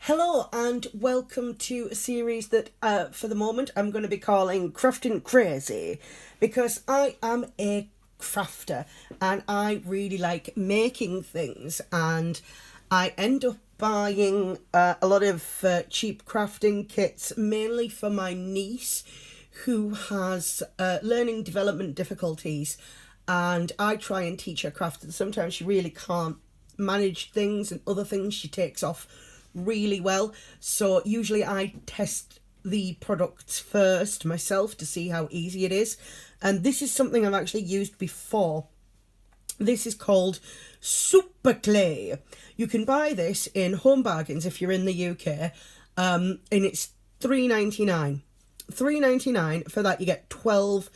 Hello and welcome to a series that for the moment I'm going to be calling Crafting Crazy, because I am a crafter and I really like making things, and I end up buying a lot of cheap crafting kits, mainly for my niece who has learning development difficulties, and I try and teach her craft, and sometimes she really can't manage things, and other things she takes off really well. So usually I test the products first myself to see how easy it is, and this is something I've actually used before. This is called Super Clay. You can buy this in Home Bargains if you're in the UK, and it's £3.99. £3.99. For that you get 12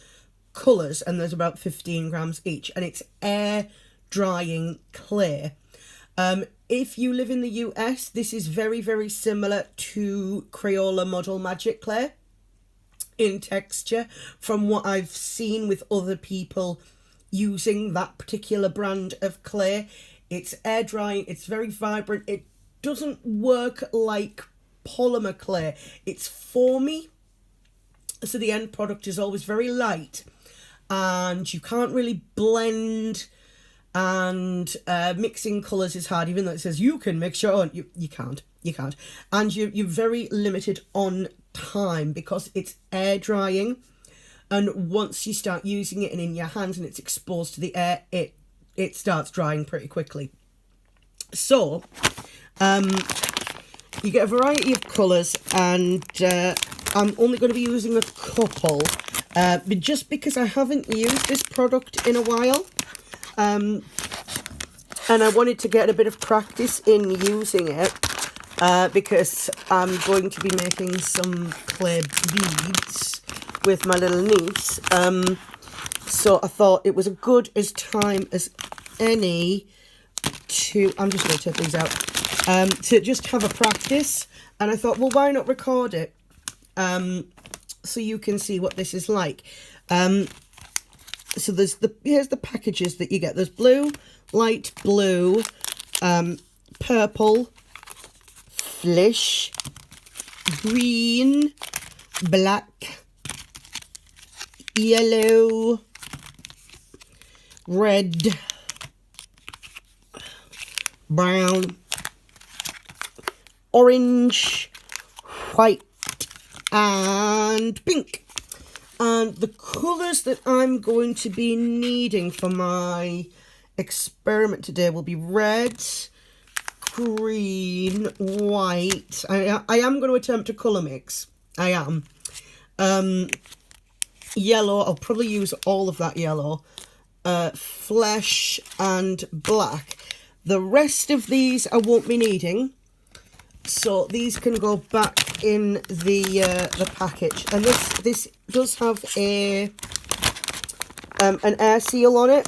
colours, and there's about 15 grams each, and it's air drying clay. If you live in the US, this is very, very similar to Crayola Model Magic Clay in texture, from what I've seen with other people using that particular brand of clay. It's air drying, it's very vibrant, it doesn't work like polymer clay. It's foamy, so the end product is always very light, and you can't really blend, and mixing colours is hard, even though it says you can mix your own. You can't. And you're very limited on time because it's air drying, and once you start using it and in your hands and it's exposed to the air, it starts drying pretty quickly. So you get a variety of colours, and I'm only going to be using a couple, but just because I haven't used this product in a while. And I wanted to get a bit of practice in using it, because I'm going to be making some clay beads with my little niece. So I thought it was as good as time as any to, I'm just going to take these out, to just have a practice. And I thought, well, why not record it, so you can see what this is like. So here's the packages that you get. There's blue, light blue, purple, flesh, green, black, yellow, red, brown, orange, white, and pink. And the colours that I'm going to be needing for my experiment today will be red, green, white. I am going to attempt a colour mix. I am. Yellow, I'll probably use all of that yellow. Flesh and black. The rest of these I won't be needing, so these can go back in the package. And this does have an air seal on it,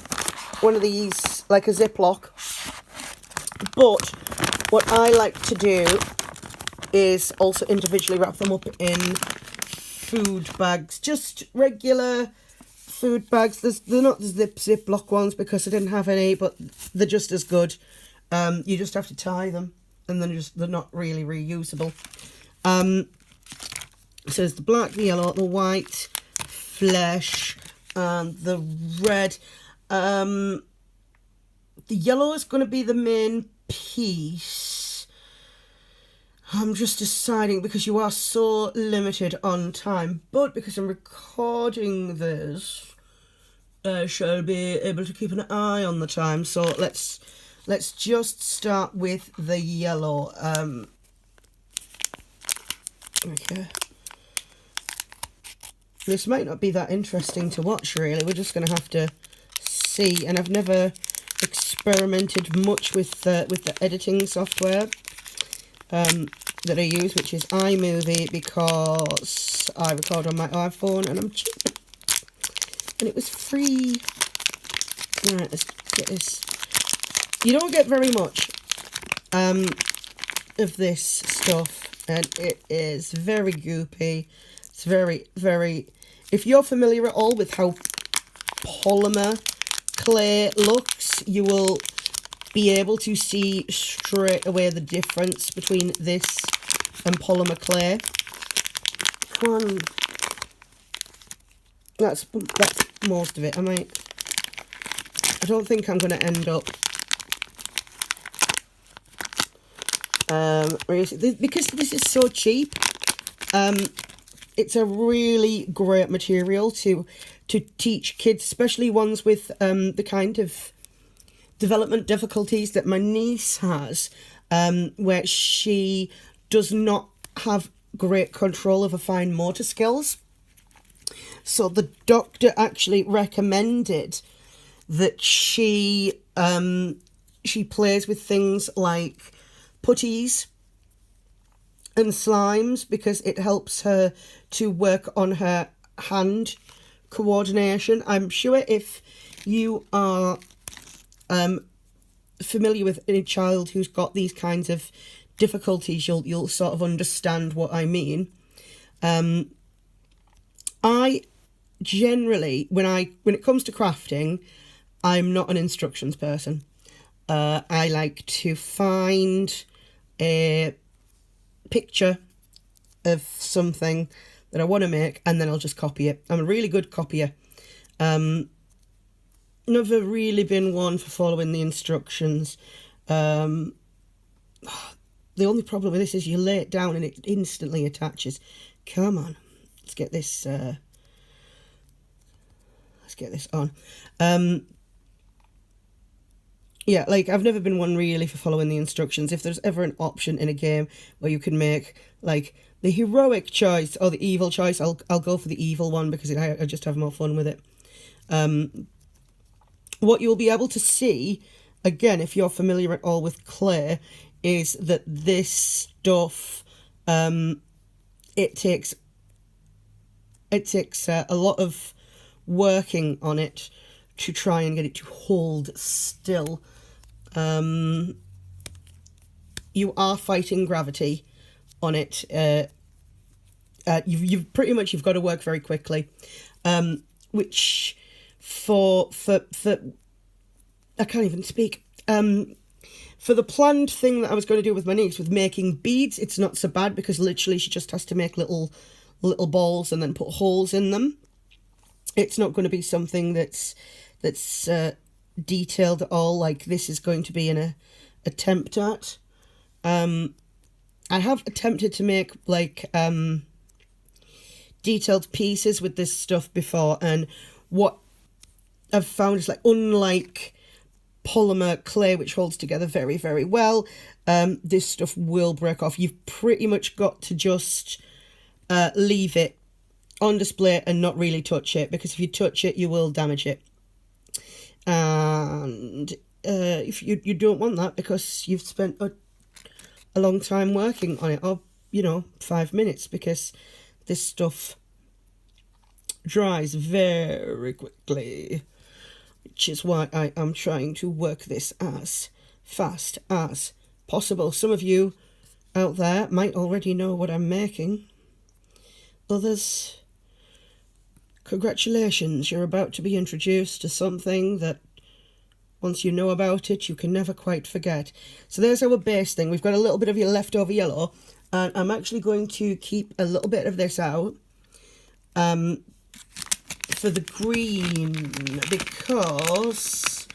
one of these, like a Ziploc. But what I like to do is also individually wrap them up in food bags, just regular food bags. They're not the Ziploc ones because I didn't have any, but they're just as good. You just have to tie them, and then they're not really reusable. So there's the black, the yellow, the white, flesh, and the red. The yellow is going to be the main piece. I'm just deciding, because you are so limited on time, but because I'm recording this, I shall be able to keep an eye on the time. So let's just start with the yellow. Okay. This might not be that interesting to watch, really. We're just going to have to see. And I've never experimented much with the editing software that I use, which is iMovie, because I record on my iPhone and I'm cheap. And it was free. Right, let's get this. You don't get very much of this stuff, and it is very goopy. It's very, very... If you're familiar at all with how polymer clay looks, you will be able to see straight away the difference between this and polymer clay. Come on. That's most of it. I don't think I'm going to end up because this is so cheap. It's a really great material to teach kids, especially ones with the kind of development difficulties that my niece has, where she does not have great control of her fine motor skills. So the doctor actually recommended that she plays with things like putties and slimes because it helps her to work on her hand coordination. I'm sure if you are familiar with a child who's got these kinds of difficulties, you'll sort of understand what I mean. I generally, when it comes to crafting, I'm not an instructions person. I like to find a picture of something that I want to make and then I'll just copy it. I'm a really good copier. Never really been one for following the instructions. The only problem with this is you lay it down and it instantly attaches. Come on, let's get this on. Yeah, like, I've never been one really for following the instructions. If there's ever an option in a game where you can make, like, the heroic choice or the evil choice, I'll go for the evil one because I just have more fun with it. What you'll be able to see, again, if you're familiar at all with clay, is that this stuff, it takes a lot of working on it to try and get it to hold still. You are fighting gravity on it. You've pretty much, you've got to work very quickly, which for I can't even speak. For the planned thing that I was going to do with my niece with making beads, it's not so bad because literally she just has to make little balls and then put holes in them. It's not going to be something that's detailed at all, like this is going to be an attempt at. I have attempted to make like detailed pieces with this stuff before, and what I've found is, like, unlike polymer clay, which holds together very, very well, this stuff will break off. You've pretty much got to just leave it on display and not really touch it, because if you touch it, you will damage it. And if you don't want that because you've spent a long time working on it, or 5 minutes, because this stuff dries very quickly, which is why I am trying to work this as fast as possible. Some of you out there might already know what I'm making. Others, congratulations, you're about to be introduced to something that once you know about it, you can never quite forget. So there's our base thing. We've got a little bit of your leftover yellow, and I'm actually going to keep a little bit of this out for the green, because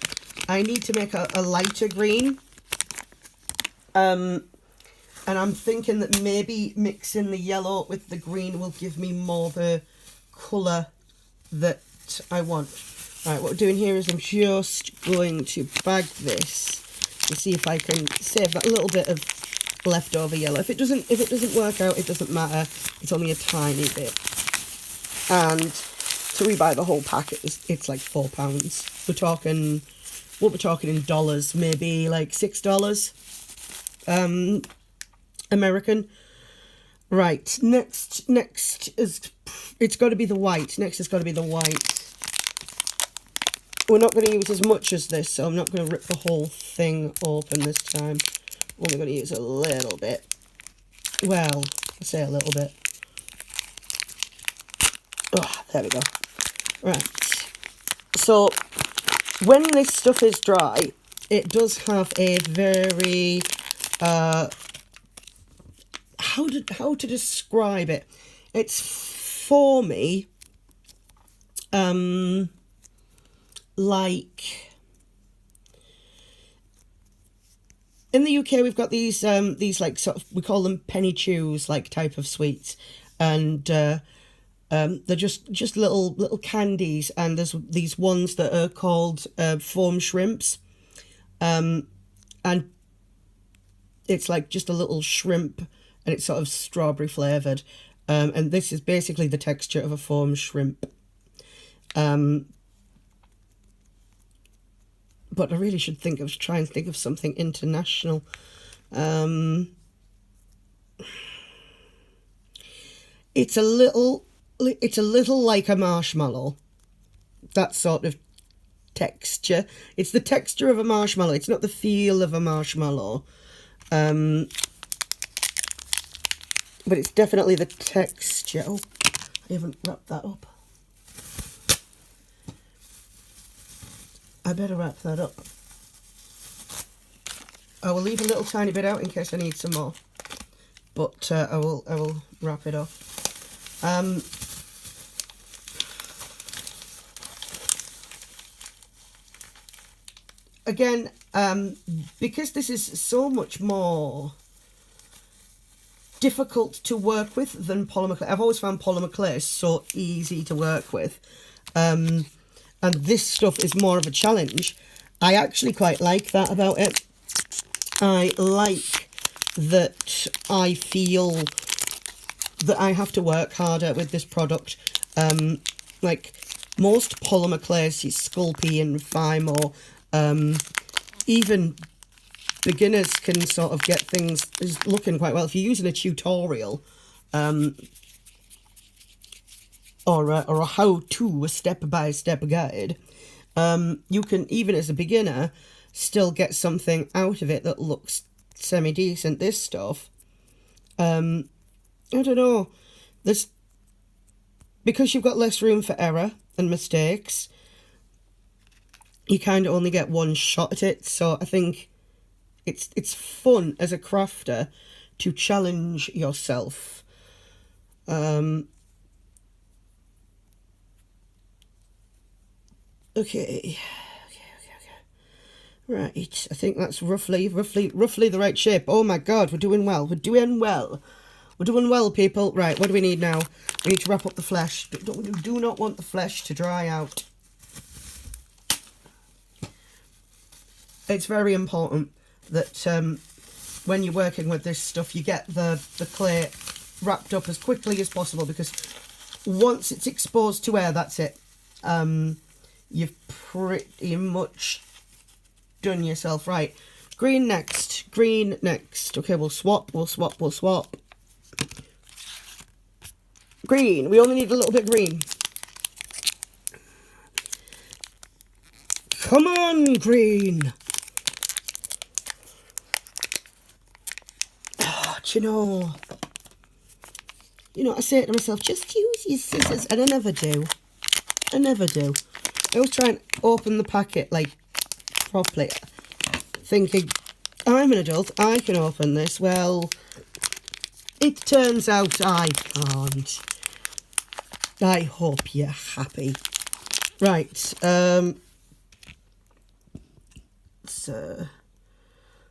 I need to make a lighter green. And I'm thinking that maybe mixing the yellow with the green will give me more the colour that I want. Right, what we're doing here is I'm just going to bag this and see if I can save that little bit of leftover yellow. If it doesn't work out, it doesn't matter. It's only a tiny bit. And to rebuy the whole packet, it's like £4. We'll be talking in dollars, maybe like $6 American. Right, next is, it's got to be the white. Next has got to be the white. We're not going to use as much as this, so I'm not going to rip the whole thing open this time. I'm only going to use a little bit. Well, I say a little bit. Oh, there we go. Right. So, when this stuff is dry, it does have a very hard how to describe it. It's foamy, like in the UK we've got these like sort of, we call them penny chews like type of sweets, and they're just little candies, and there's these ones that are called foam shrimps, and it's like just a little shrimp, and it's sort of strawberry flavoured, and this is basically the texture of a foam shrimp. But I really should try and think of something international. It's a little like a marshmallow, that sort of texture. It's the texture of a marshmallow. It's not the feel of a marshmallow. But it's definitely the texture. Oh, I haven't wrapped that up. I better wrap that up. I will leave a little tiny bit out in case I need some more. But I will wrap it up. Again, because this is so much more difficult to work with than polymer clay. I've always found polymer clay so easy to work with. And this stuff is more of a challenge. I actually quite like that about it. I like that I feel that I have to work harder with this product. Like most polymer clays, Sculpey and Fimo, even beginners can sort of get things looking quite well. If you're using a tutorial, or a how-to, a step-by-step guide, you can, even as a beginner, still get something out of it that looks semi-decent. This stuff, I don't know, because you've got less room for error and mistakes, you kind of only get one shot at it, so I think it's fun as a crafter to challenge yourself. Okay. Right, I think that's roughly the right shape. Oh my God, we're doing well. We're doing well, people. Right, what do we need now? We need to wrap up the flesh. We do not want the flesh to dry out. It's very important that when you're working with this stuff, you get the clay wrapped up as quickly as possible, because once it's exposed to air, that's it. You've pretty much done yourself. Right, green next. Okay, we'll swap. Green, we only need a little bit green. Come on, green. Oh, do you know, I say it to myself, just use your scissors, and I never do. I always try and open the packet, like, properly, thinking, I'm an adult, I can open this. Well, it turns out I can't. I hope you're happy. Right, so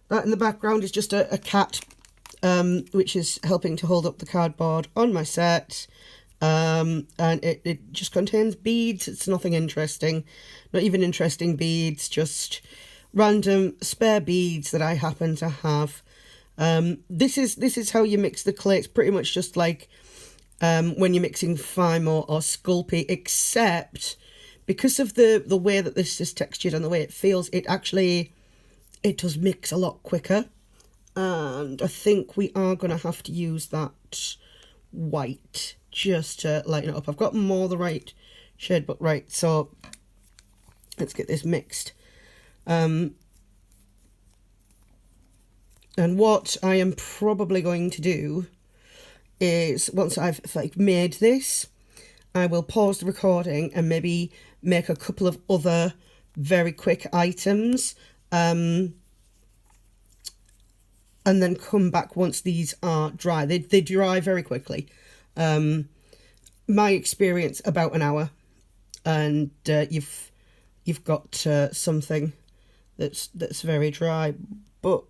that in the background is just a cat, which is helping to hold up the cardboard on my set. And it just contains beads. It's nothing interesting, not even interesting beads, just random spare beads that I happen to have. This is how you mix the clay. It's pretty much just like when you're mixing Fimo or Sculpey, except because of the way that this is textured and the way it feels, it does mix a lot quicker. And I think we are going to have to use that white just to lighten it up. I've got more the right shade, but right, so let's get this mixed. And what I am probably going to do is, once I've made this, I will pause the recording and maybe make a couple of other very quick items. and then come back once these are dry. They dry very quickly. My experience, about an hour, and you've got something that's very dry. But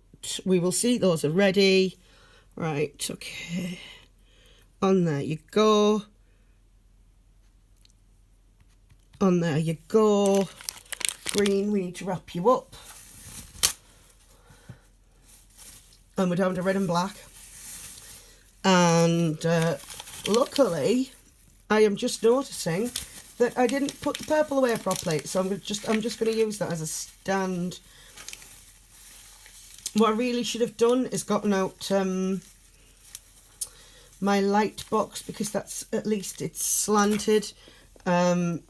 we will see. Those are ready. Right, okay. On there you go. On there you go. Green, we need to wrap you up. And we're down to red and black. And luckily, I am just noticing that I didn't put the purple away properly. So I'm just going to use that as a stand. What I really should have done is gotten out my light box, because that's, at least it's slanted. And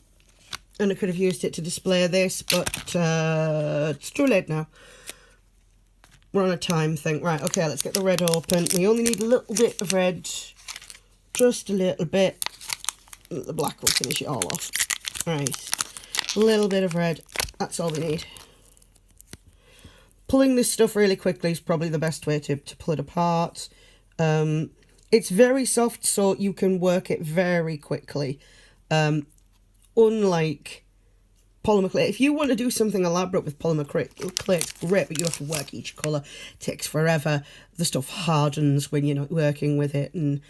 I could have used it to display this, but it's too late now. We're on a time thing. Right, okay, let's get the red open. We only need a little bit of red. Just a little bit. The black will finish it all off. Right, a little bit of red. That's all we need. Pulling this stuff really quickly is probably the best way to pull it apart. It's very soft, so you can work it very quickly. Unlike polymer clay, if you want to do something elaborate with polymer clay, it's great, but you have to work each colour. It takes forever. The stuff hardens when you're not working with it, and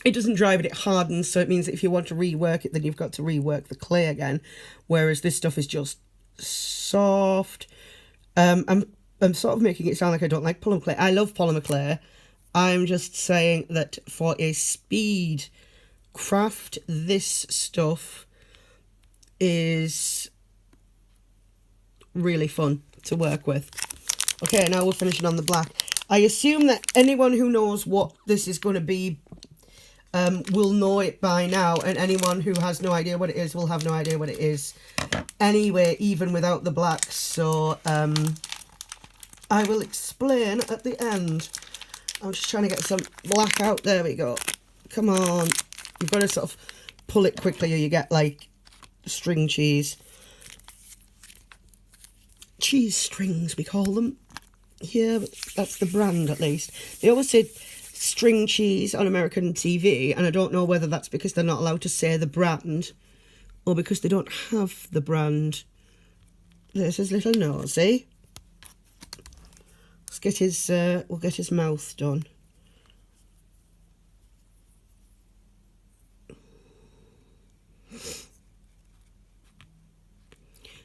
it doesn't dry, but it hardens, so it means that if you want to rework it, then you've got to rework the clay again, whereas this stuff is just soft. I'm sort of making it sound like I don't like polymer clay. I love polymer clay. I'm just saying that for a speed craft, this stuff is really fun to work with. Okay, now we're finishing on the black. I assume that anyone who knows what this is going to be will know it by now, and anyone who has no idea what it is will have no idea what it is anyway, even without the black. So I will explain at the end. I'm just trying to get some black out. There we go. Come on. You've got to sort of pull it quickly, or you get like string cheese. Cheese strings, we call them here, but that's the brand at least. They always say string cheese on American TV, and I don't know whether that's because they're not allowed to say the brand or because they don't have the brand. There's his little nosy. Let's get his, we'll get his mouth done.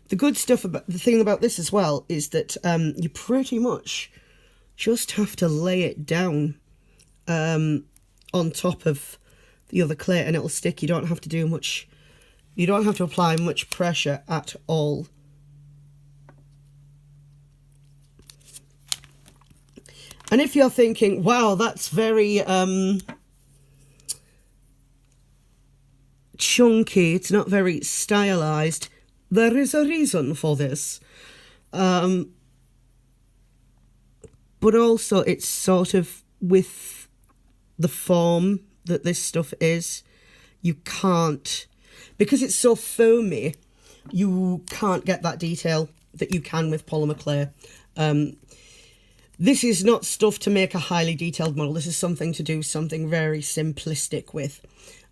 The good stuff about the thing about this as well is that you pretty much just have to lay it down on top of the other clay, and it'll stick. You don't have to do much. You don't have to apply much pressure at all. And if you're thinking, wow, that's very chunky, it's not very stylized, there is a reason for this. But also it's sort of with the form that this stuff is, you can't, because it's so foamy, you can't get that detail that you can with polymer clay. This is not stuff to make a highly detailed model. This is something to do something very simplistic with.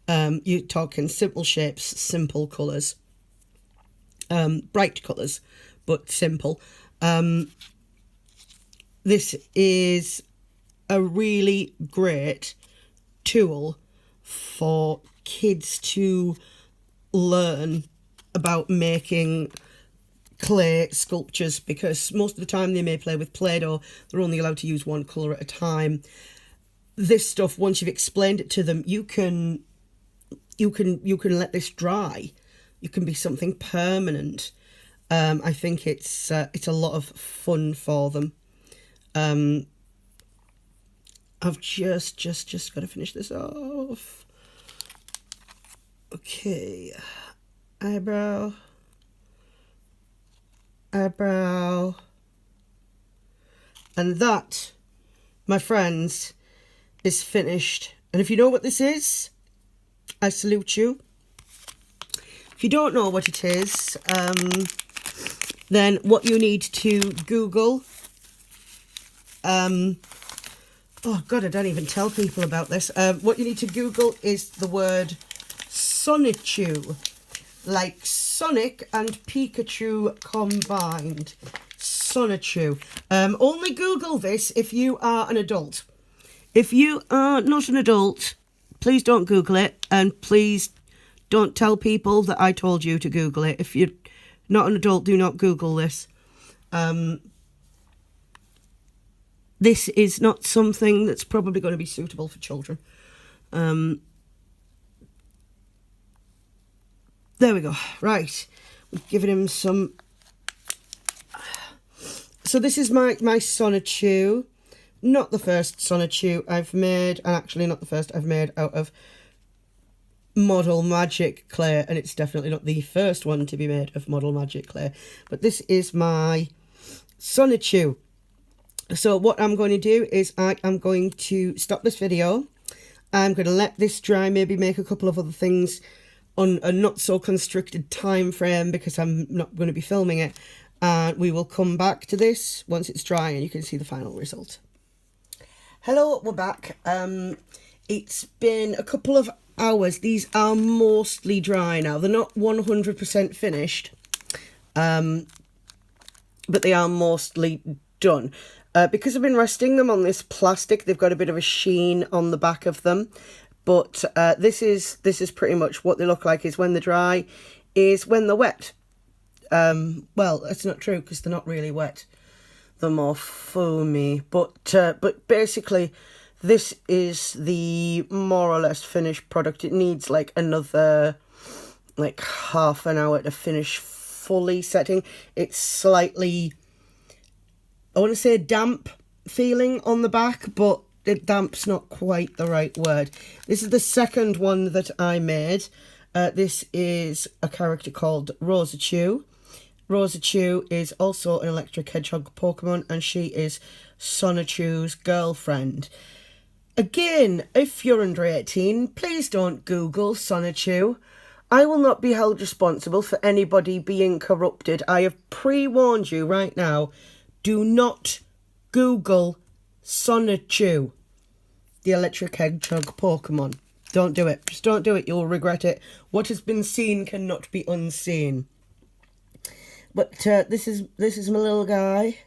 You're talking simple shapes, simple colours. Bright colours, but simple. This is a really great tool for kids to learn about making clay sculptures, because most of the time they may play with Play-Doh. They're only allowed to use one colour at a time. This stuff, once you've explained it to them, you can let this dry. You can be something permanent. I think it's a lot of fun for them. I've just got to finish this off. Okay, eyebrow, eyebrow, and that, my friends, is finished. And if you know what this is, I salute you. If you don't know what it is, then what you need to Google Oh God, I don't even tell people about this. What you need to Google is the word Sonichu, like Sonic and Pikachu combined. Sonichu. Only Google this if you are an adult. If you are not an adult, please don't Google it, and please don't tell people that I told you to Google it. If you're not an adult, do not Google this. This is not something that's probably going to be suitable for children. There we go. Right. We've given him some... So this is my Sonichu. Not the first Sonichu I've made, and actually not the first I've made out of Model Magic clay, and it's definitely not the first one to be made of Model Magic clay. But this is my Sonichu. So what I'm going to do is I am going to stop this video. I'm going to let this dry, maybe make a couple of other things on a not so constricted time frame because I'm not going to be filming it. And we will come back to this once it's dry and you can see the final result. Hello, we're back. It's been a couple of hours. These are mostly dry now. They're not 100% finished, but they are mostly done. Because I've been resting them on this plastic, they've got a bit of a sheen on the back of them. But this is pretty much what they look like is when they're dry, is when they're wet. Well, that's not true because they're not really wet. They're more foamy. But basically, this is the more or less finished product. It needs like another like half an hour to finish fully setting. It's slightly, I want to say damp feeling on the back, but damp's not quite the right word. This is the second one that I made. This is a character called Sonichu. Sonichu is also an electric hedgehog Pokemon, and she is Sonichu's girlfriend. Again, if you're under 18, please don't Google Sonichu. I will not be held responsible for anybody being corrupted. I have pre-warned you right now. Do not Google Sonichu, the electric hedgehog Pokemon. Don't do it. Just don't do it. You'll regret it. What has been seen cannot be unseen. But this is my little guy,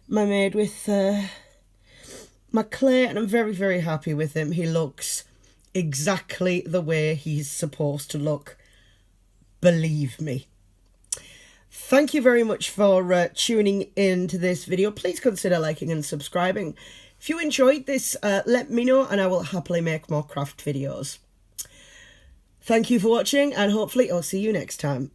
my made with my clay, and I'm very, very happy with him. He looks exactly the way he's supposed to look. Believe me. Thank you very much for tuning in to this video. Please consider liking and subscribing. If you enjoyed this, let me know and I will happily make more craft videos. Thank you for watching and hopefully I'll see you next time.